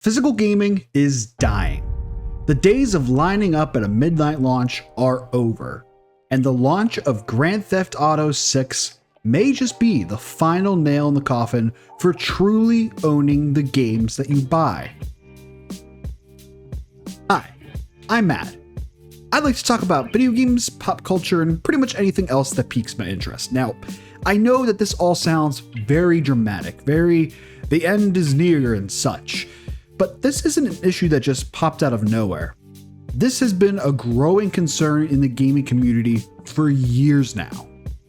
Physical gaming is dying. The days of lining up at a midnight launch are over, and the launch of Grand Theft Auto 6 may just be the final nail in the coffin for truly owning the games that you buy. Hi, I'm Matt. I'd like to talk about video games, pop culture, and pretty much anything else that piques my interest. Now, I know that this all sounds very dramatic, the end is near and such, but this isn't an issue that just popped out of nowhere. This has been a growing concern in the gaming community for years now.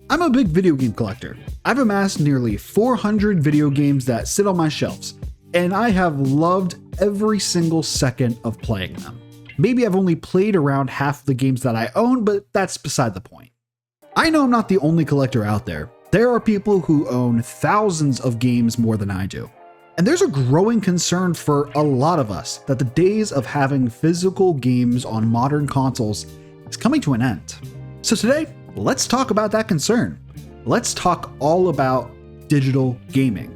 I'm a big video game collector. I've amassed nearly 400 video games that sit on my shelves, and I have loved every single second of playing them. Maybe I've only played around half the games that I own, but that's beside the point. I know I'm not the only collector out there. There are people who own thousands of games more than I do. And there's a growing concern for a lot of us that the days of having physical games on modern consoles is coming to an end. So today, let's talk about that concern. Let's talk all about digital gaming.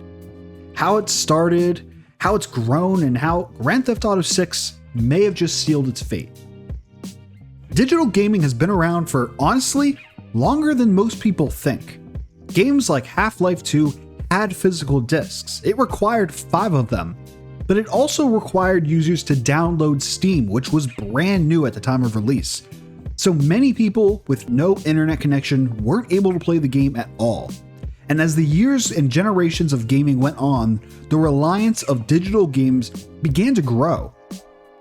How it started, how it's grown, and how Grand Theft Auto 6 may have just sealed its fate. Digital gaming has been around for, honestly, longer than most people think. Games like Half-Life 2 had physical discs. It required 5 of them, but it also required users to download Steam, which was brand new at the time of release. So many people with no internet connection weren't able to play the game at all. And as the years and generations of gaming went on, the reliance of digital games began to grow.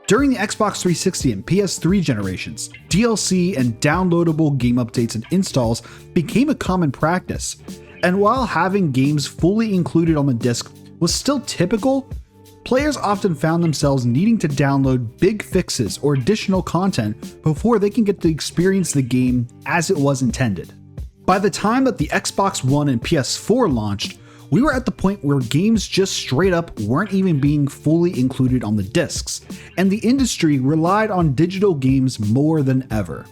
During the Xbox 360 and PS3 generations, DLC and downloadable game updates and installs became a common practice. And while having games fully included on the disc was still typical, players often found themselves needing to download big fixes or additional content before they can get to experience the game as it was intended. By the time that the Xbox One and PS4 launched, we were at the point where games just straight up weren't even being fully included on the discs, and the industry relied on digital games more than ever.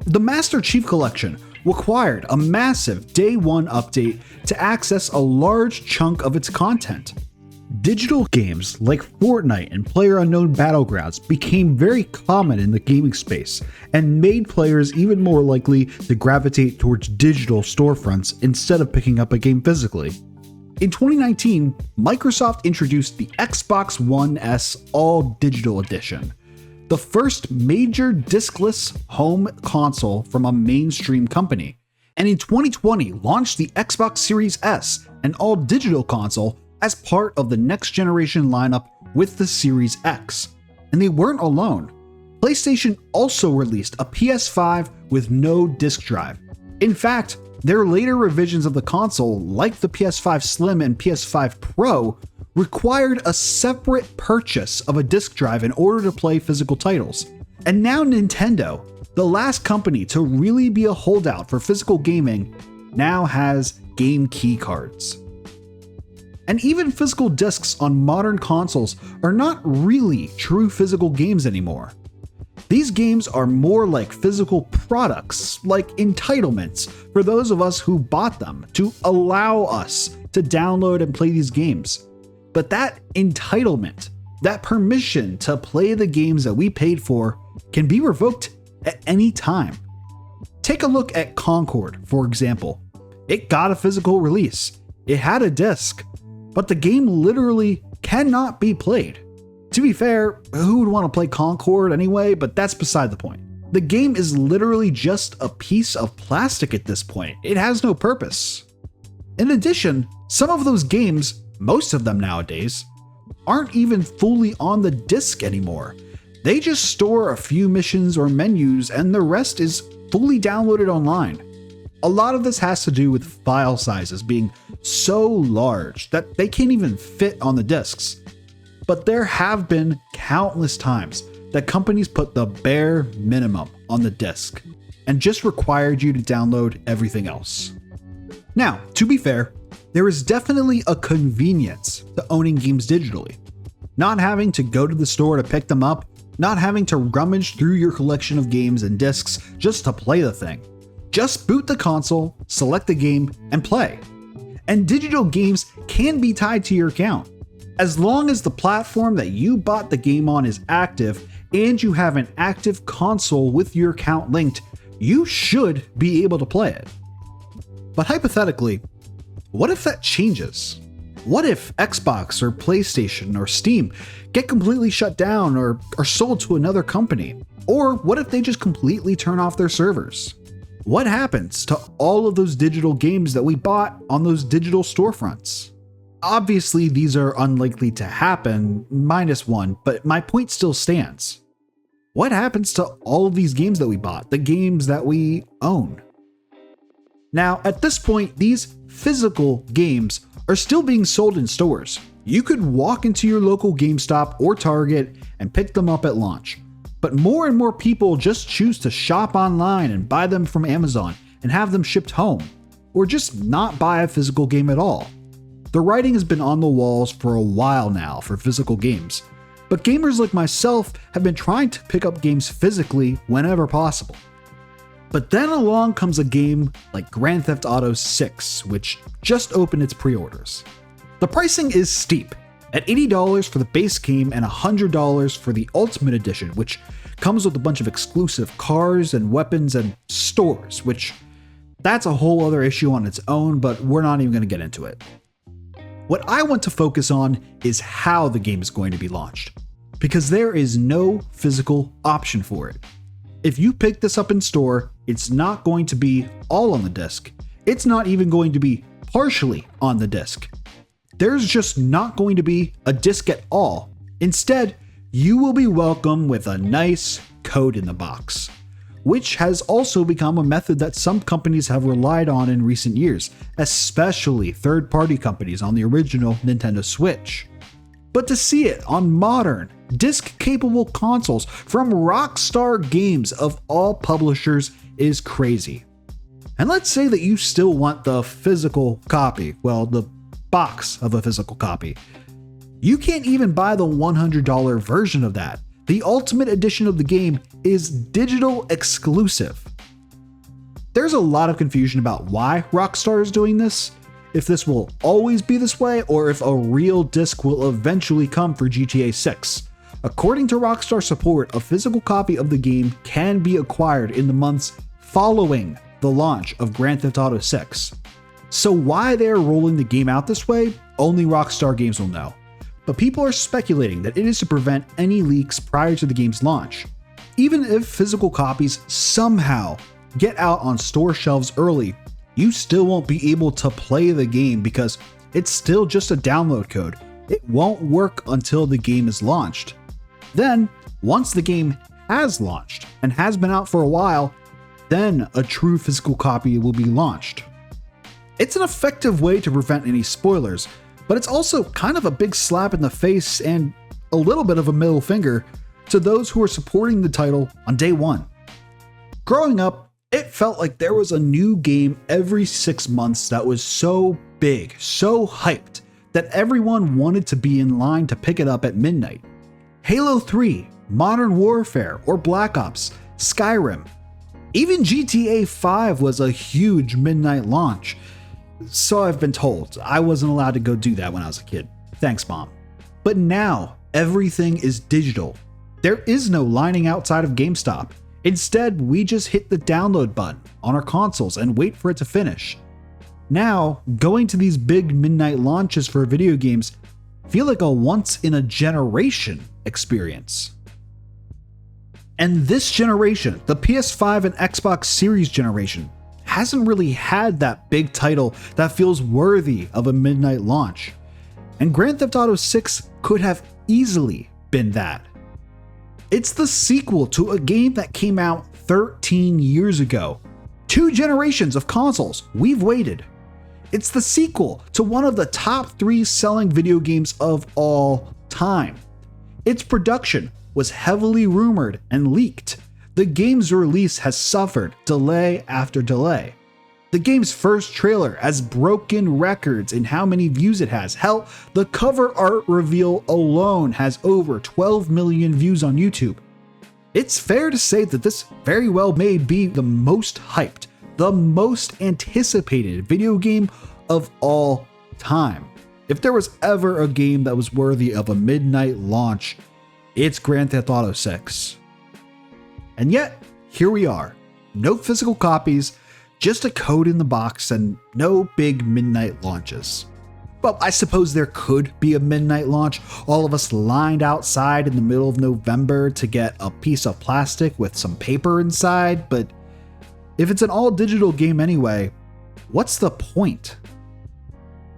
The Master Chief Collection required a massive day one update to access a large chunk of its content. Digital games like Fortnite and PlayerUnknown Battlegrounds became very common in the gaming space and made players even more likely to gravitate towards digital storefronts instead of picking up a game physically. In 2019, Microsoft introduced the Xbox One S All Digital Edition, the first major discless home console from a mainstream company, and in 2020 launched the Xbox Series S, an all-digital console, as part of the next generation lineup with the Series X. And they weren't alone. PlayStation also released a PS5 with no disk drive. In fact, their later revisions of the console, like the PS5 Slim and PS5 Pro, required a separate purchase of a disk drive in order to play physical titles. And now Nintendo, the last company to really be a holdout for physical gaming, now has game key cards. And even physical discs on modern consoles are not really true physical games anymore. These games are more like physical products, like entitlements for those of us who bought them to allow us to download and play these games. But that entitlement, that permission to play the games that we paid for, can be revoked at any time. Take a look at Concord, for example. It got a physical release. It had a disc, but the game literally cannot be played. To be fair, who would want to play Concord anyway, but that's beside the point. The game is literally just a piece of plastic at this point. It has no purpose. In addition, some of those games, most of them nowadays, aren't even fully on the disc anymore. They just store a few missions or menus and the rest is fully downloaded online. A lot of this has to do with file sizes being so large that they can't even fit on the discs. But there have been countless times that companies put the bare minimum on the disc and just required you to download everything else. Now, to be fair, there is definitely a convenience to owning games digitally. Not having to go to the store to pick them up, not having to rummage through your collection of games and discs just to play the thing. Just boot the console, select the game, and play. And digital games can be tied to your account. As long as the platform that you bought the game on is active and you have an active console with your account linked, you should be able to play it. But hypothetically, what if that changes? What if Xbox or PlayStation or Steam get completely shut down or are sold to another company? Or what if they just completely turn off their servers? What happens to all of those digital games that we bought on those digital storefronts? Obviously, these are unlikely to happen, -1, but my point still stands. What happens to all of these games that we bought, the games that we own? Now, at this point, these physical games are still being sold in stores. You could walk into your local GameStop or Target and pick them up at launch. But more and more people just choose to shop online and buy them from Amazon and have them shipped home, or just not buy a physical game at all. The writing has been on the walls for a while now for physical games, but gamers like myself have been trying to pick up games physically whenever possible. But then along comes a game like Grand Theft Auto 6, which just opened its pre-orders. The pricing is steep, at $80 for the base game and $100 for the Ultimate Edition, which comes with a bunch of exclusive cars and weapons and stores, which that's a whole other issue on its own, but we're not even going to get into it. What I want to focus on is how the game is going to be launched, because there is no physical option for it. If you pick this up in store, it's not going to be all on the disc. It's not even going to be partially on the disc. There's just not going to be a disc at all. Instead, you will be welcomed with a nice code in the box, which has also become a method that some companies have relied on in recent years, especially third-party companies on the original Nintendo Switch. But to see it on modern, disc-capable consoles from Rockstar Games of all publishers is crazy. And let's say that you still want the physical copy, well, the box of a physical copy. You can't even buy the $100 version of that. The Ultimate Edition of the game is digital exclusive. There's a lot of confusion about why Rockstar is doing this, if this will always be this way, or if a real disc will eventually come for GTA 6. According to Rockstar support, a physical copy of the game can be acquired in the months following the launch of Grand Theft Auto 6. So why they're rolling the game out this way, only Rockstar Games will know. But people are speculating that it is to prevent any leaks prior to the game's launch. Even if physical copies somehow get out on store shelves early, you still won't be able to play the game because it's still just a download code. It won't work until the game is launched. Then, once the game has launched and has been out for a while, then a true physical copy will be launched. It's an effective way to prevent any spoilers, but it's also kind of a big slap in the face and a little bit of a middle finger to those who are supporting the title on day one. Growing up, it felt like there was a new game every 6 months that was so big, so hyped, that everyone wanted to be in line to pick it up at midnight. Halo 3, Modern Warfare, or Black Ops, Skyrim. Even GTA 5 was a huge midnight launch. So I've been told. I wasn't allowed to go do that when I was a kid. Thanks, Mom. But now, everything is digital. There is no lining outside of GameStop. Instead, we just hit the download button on our consoles and wait for it to finish. Now, going to these big midnight launches for video games feel like a once-in-a-generation experience. And this generation, the PS5 and Xbox Series generation, hasn't really had that big title that feels worthy of a midnight launch. And Grand Theft Auto 6 could have easily been that. It's the sequel to a game that came out 13 years ago. 2 generations of consoles, we've waited. It's the sequel to one of the top 3 selling video games of all time. Its production was heavily rumored and leaked. The game's release has suffered delay after delay. The game's first trailer has broken records in how many views it has. Hell, the cover art reveal alone has over 12 million views on YouTube. It's fair to say that this very well may be the most hyped, the most anticipated video game of all time. If there was ever a game that was worthy of a midnight launch, it's Grand Theft Auto 6. And yet, here we are. No physical copies, just a code in the box, and no big midnight launches. Well, I suppose there could be a midnight launch, all of us lined outside in the middle of November to get a piece of plastic with some paper inside, but if it's an all-digital game anyway, what's the point?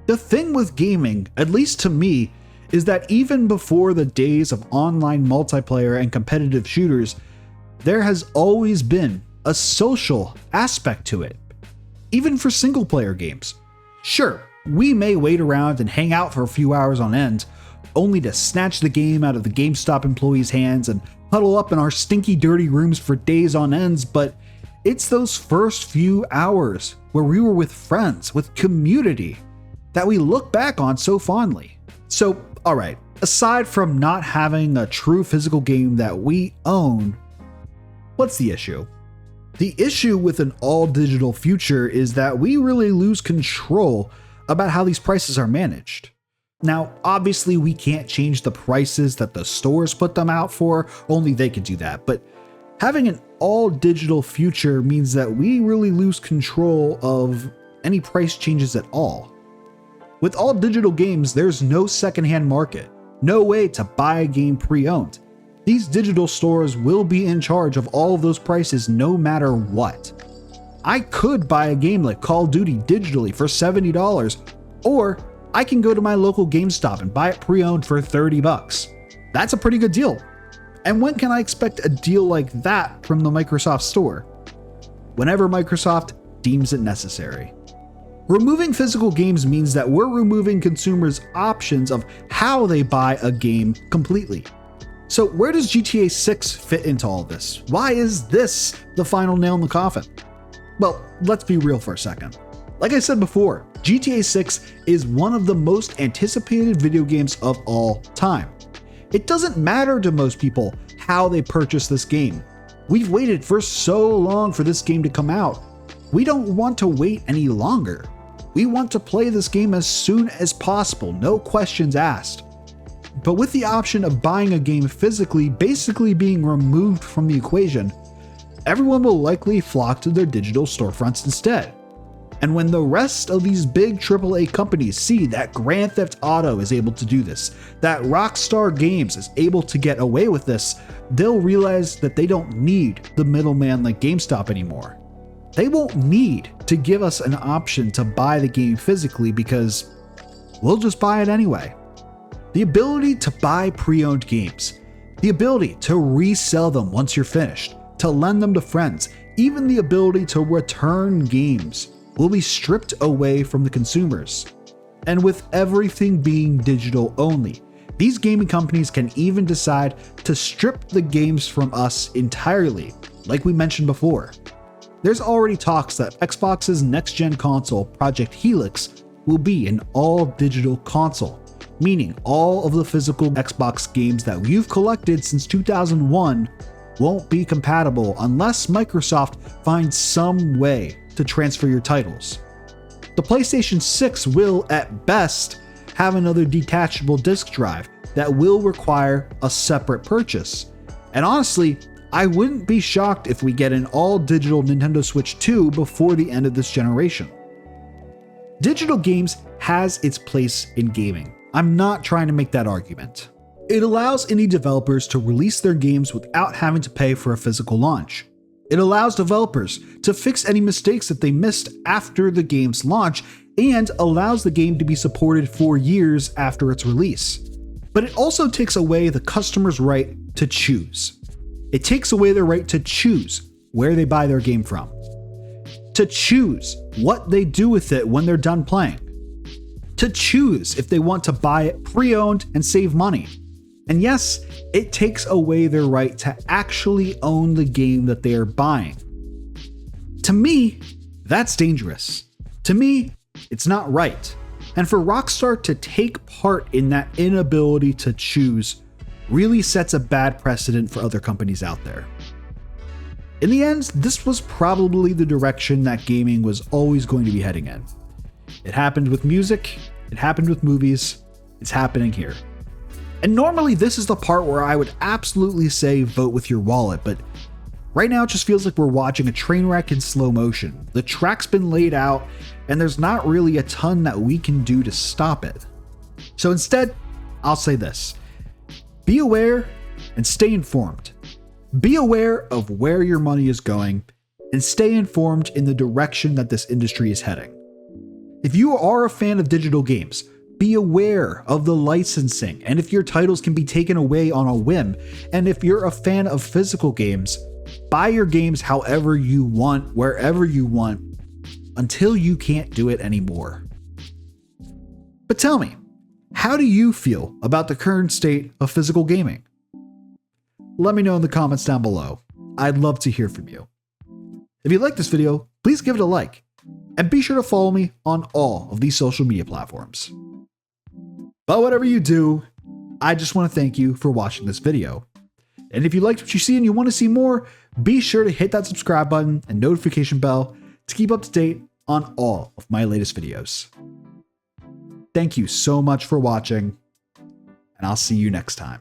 The thing with gaming, at least to me, is that even before the days of online multiplayer and competitive shooters, there has always been a social aspect to it. Even for single-player games. Sure, we may wait around and hang out for a few hours on end, only to snatch the game out of the GameStop employees' hands and huddle up in our stinky, dirty rooms for days on ends, but it's those first few hours where we were with friends, with community, that we look back on so fondly. So, alright, aside from not having a true physical game that we own, what's the issue? The issue with an all-digital future is that we really lose control about how these prices are managed. Now, obviously we can't change the prices that the stores put them out for, only they can do that, but having an all-digital future means that we really lose control of any price changes at all. With all-digital games, there's no secondhand market, no way to buy a game pre-owned. These digital stores will be in charge of all of those prices no matter what. I could buy a game like Call of Duty digitally for $70, or I can go to my local GameStop and buy it pre-owned for $30. That's a pretty good deal. And when can I expect a deal like that from the Microsoft Store? Whenever Microsoft deems it necessary. Removing physical games means that we're removing consumers' options of how they buy a game completely. So where does GTA 6 fit into all this? Why is this the final nail in the coffin? Well, let's be real for a second. Like I said before, GTA 6 is one of the most anticipated video games of all time. It doesn't matter to most people how they purchase this game. We've waited for so long for this game to come out. We don't want to wait any longer. We want to play this game as soon as possible, no questions asked. But with the option of buying a game physically basically being removed from the equation, everyone will likely flock to their digital storefronts instead. And when the rest of these big AAA companies see that Grand Theft Auto is able to do this, that Rockstar Games is able to get away with this, they'll realize that they don't need the middleman like GameStop anymore. They won't need to give us an option to buy the game physically because we'll just buy it anyway. The ability to buy pre-owned games, the ability to resell them once you're finished, to lend them to friends, even the ability to return games will be stripped away from the consumers. And with everything being digital only, these gaming companies can even decide to strip the games from us entirely, like we mentioned before. There's already talks that Xbox's next-gen console, Project Helix, will be an all-digital console, meaning all of the physical Xbox games that you've collected since 2001 won't be compatible unless Microsoft finds some way to transfer your titles. The PlayStation 6 will, at best, have another detachable disk drive that will require a separate purchase. And honestly, I wouldn't be shocked if we get an all-digital Nintendo Switch 2 before the end of this generation. Digital games has its place in gaming. I'm not trying to make that argument. It allows indie developers to release their games without having to pay for a physical launch. It allows developers to fix any mistakes that they missed after the game's launch and allows the game to be supported for years after its release. But it also takes away the customer's right to choose. It takes away their right to choose where they buy their game from, to choose what they do with it when they're done playing, to choose if they want to buy it pre-owned and save money. And yes, it takes away their right to actually own the game that they are buying. To me, that's dangerous. To me, it's not right. And for Rockstar to take part in that inability to choose really sets a bad precedent for other companies out there. In the end, this was probably the direction that gaming was always going to be heading in. It happened with music, It happened with movies. It's happening here. And normally this is the part where I would absolutely say vote with your wallet, but right now it just feels like we're watching a train wreck in slow motion. The track's been laid out, and there's not really a ton that we can do to stop it. So instead, I'll say this. Be aware and stay informed. Be aware of where your money is going and stay informed in the direction that this industry is heading. If you are a fan of digital games, be aware of the licensing and if your titles can be taken away on a whim. And if you're a fan of physical games, buy your games however you want, wherever you want, until you can't do it anymore. But tell me, how do you feel about the current state of physical gaming? Let me know in the comments down below. I'd love to hear from you. If you like this video, please give it a like, and be sure to follow me on all of these social media platforms. But whatever you do, I just want to thank you for watching this video. And if you liked what you see and you want to see more, be sure to hit that subscribe button and notification bell to keep up to date on all of my latest videos. Thank you so much for watching, and I'll see you next time.